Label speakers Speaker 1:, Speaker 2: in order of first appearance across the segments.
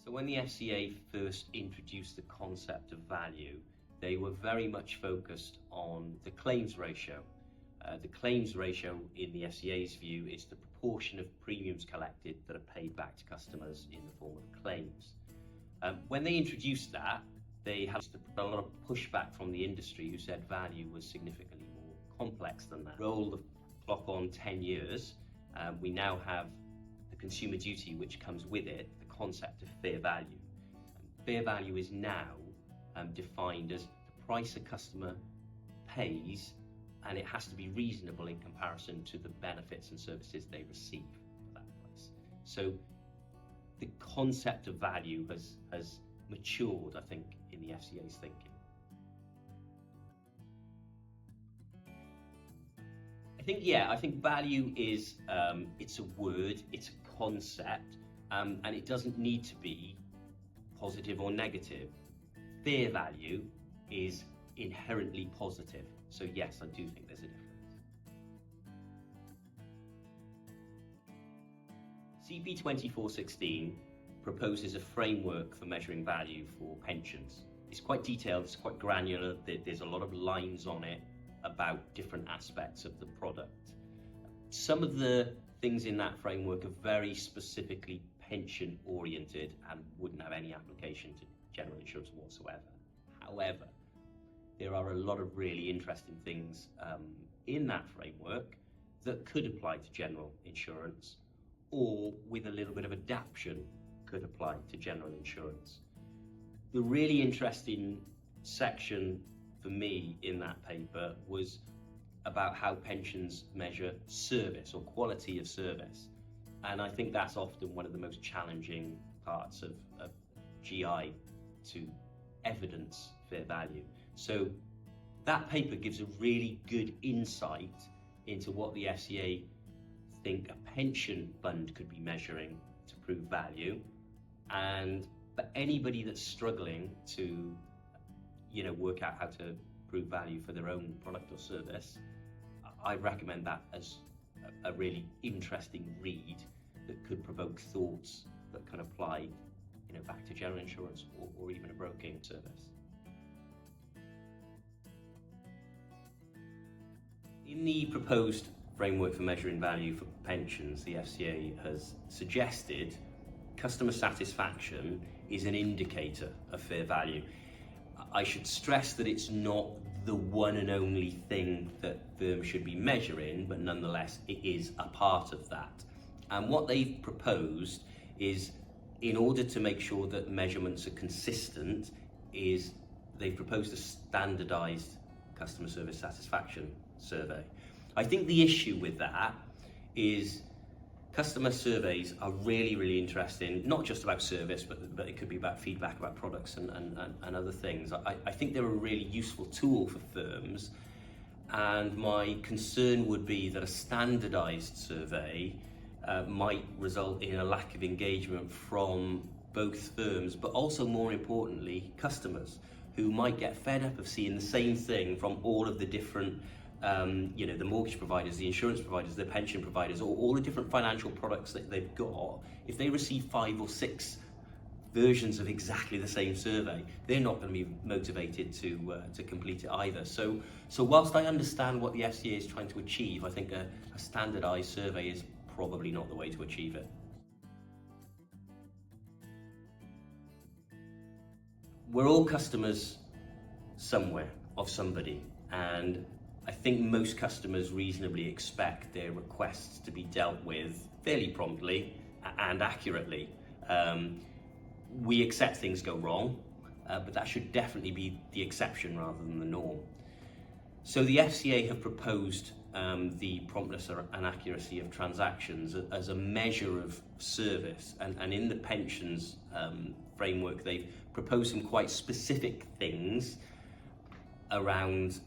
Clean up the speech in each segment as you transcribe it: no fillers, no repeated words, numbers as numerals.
Speaker 1: So when the FCA first introduced the concept of value, they were very much focused on the claims ratio. The claims ratio, in the FCA's view, is the proportion of premiums collected that are paid back to customers in the form of claims. When they introduced that, they had a lot of pushback from the industry, who said value was significantly more complex than that. Roll the clock on 10 years, we now have the Consumer Duty, which comes with it, the concept of fair value. Fair value is now defined as the price a customer pays, and it has to be reasonable in comparison to the benefits and services they receive for that price. So the concept of value has matured, I think, in the FCA's thinking. I think value is, it's a word, it's a concept, and it doesn't need to be positive or negative. Fair value is inherently positive. So yes, I do think there's a difference. CP 2416 proposes a framework for measuring value for pensions. It's quite detailed, it's quite granular, there's a lot of lines on it about different aspects of the product. Some of the things in that framework are very specifically pension oriented and wouldn't have any application to general insurance whatsoever. However, there are a lot of really interesting things in that framework that could apply to general insurance, or with a little bit of adaptation could apply to general insurance. The really interesting section for me in that paper was about how pensions measure service or quality of service. And I think that's often one of the most challenging parts of GI to evidence fair value. So that paper gives a really good insight into what the FCA think a pension fund could be measuring to prove value. And for anybody that's struggling to work out how to prove value for their own product or service, I recommend that as a really interesting read that could provoke thoughts that can apply back to general insurance or even a broking service. In the proposed framework for measuring value for pensions, the FCA has suggested customer satisfaction is an indicator of fair value. I should stress that it's not the one and only thing that firms should be measuring, but nonetheless it is a part of that. And what they've proposed is, in order to make sure that measurements are consistent, is they've proposed a standardized customer service satisfaction survey. I think the issue with that is customer surveys are really, really interesting, not just about service, but it could be about feedback about products and other things. I think they're a really useful tool for firms, and my concern would be that a standardized survey might result in a lack of engagement from both firms, but also, more importantly, customers, who might get fed up of seeing the same thing from all of the different the mortgage providers, the insurance providers, the pension providers, or all the different financial products that they've got. If they receive 5 or 6 versions of exactly the same survey, they're not going to be motivated to complete it either. So whilst I understand what the FCA is trying to achieve, I think a standardized survey is probably not the way to achieve it. We're all customers somewhere of somebody, and I think most customers reasonably expect their requests to be dealt with fairly promptly and accurately. We accept things go wrong, but that should definitely be the exception rather than the norm. So the FCA have proposed the promptness and accuracy of transactions as a measure of service, and in the pensions framework they've proposed some quite specific things around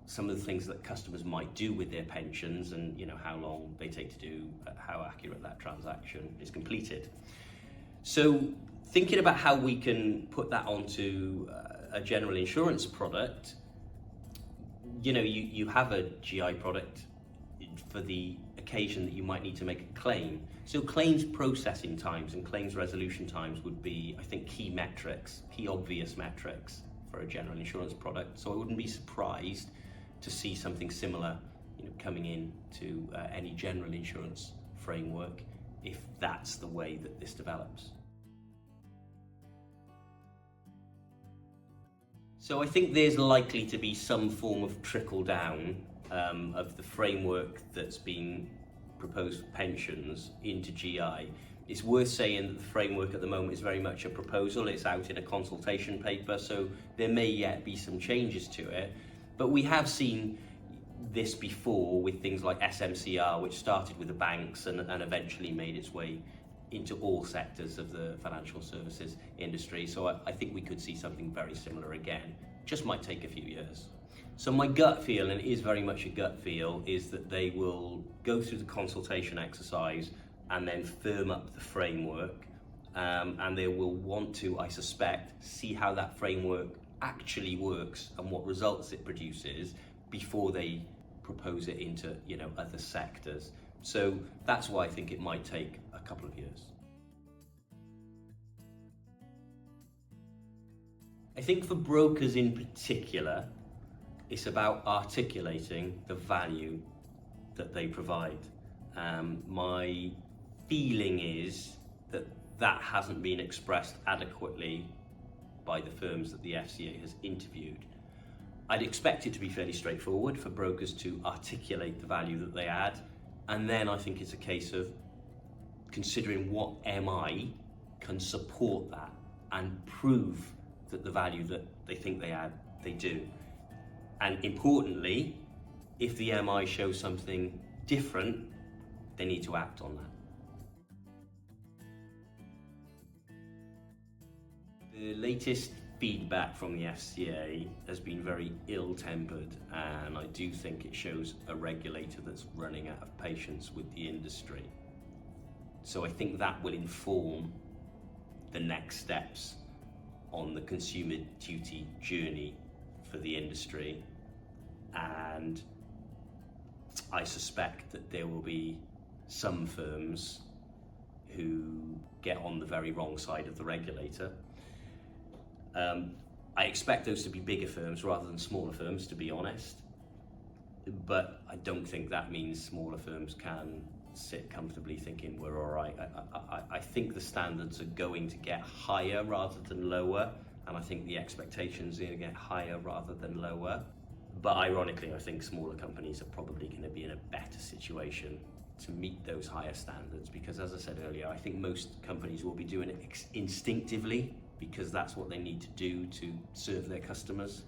Speaker 1: some of the things that customers might do with their pensions, and how long they take to do, how accurate that transaction is completed. So thinking about how we can put that onto a general insurance product, you have a GI product for the occasion that you might need to make a claim. So claims processing times and claims resolution times would be, I think, key metrics, key obvious metrics for a general insurance product. So I wouldn't be surprised to see something similar, coming in to any general insurance framework if that's the way that this develops. So I think there's likely to be some form of trickle down of the framework that's being proposed for pensions into GI. It's worth saying that the framework at the moment is very much a proposal. It's out in a consultation paper, so there may yet be some changes to it. But we have seen this before with things like SMCR, which started with the banks and eventually made its way into all sectors of the financial services industry. So I think we could see something very similar again. Just might take a few years. So my gut feel, and it is very much a gut feel, is that they will go through the consultation exercise and then firm up the framework. And they will want to, I suspect, see how that framework actually works and what results it produces before they propose it into other sectors. So that's why I think it might take a couple of years. I think for brokers in particular, it's about articulating the value that they provide. My feeling is that hasn't been expressed adequately by the firms that the FCA has interviewed. I'd expect it to be fairly straightforward for brokers to articulate the value that they add, and then I think it's a case of considering what MI can support that and prove that the value that they think they add, they do. And importantly, if the MI shows something different, they need to act on that. The latest feedback from the FCA has been very ill-tempered, and I do think it shows a regulator that's running out of patience with the industry. So I think that will inform the next steps on the consumer duty journey for the industry, and I suspect that there will be some firms who get on the very wrong side of the regulator. I expect those to be bigger firms rather than smaller firms, to be honest, but I don't think that means smaller firms can sit comfortably thinking we're all right. I think the standards are going to get higher rather than lower, and I think the expectations are going to get higher rather than lower. But ironically, I think smaller companies are probably going to be in a better situation to meet those higher standards, because as I said earlier, I think most companies will be doing it instinctively because that's what they need to do to serve their customers.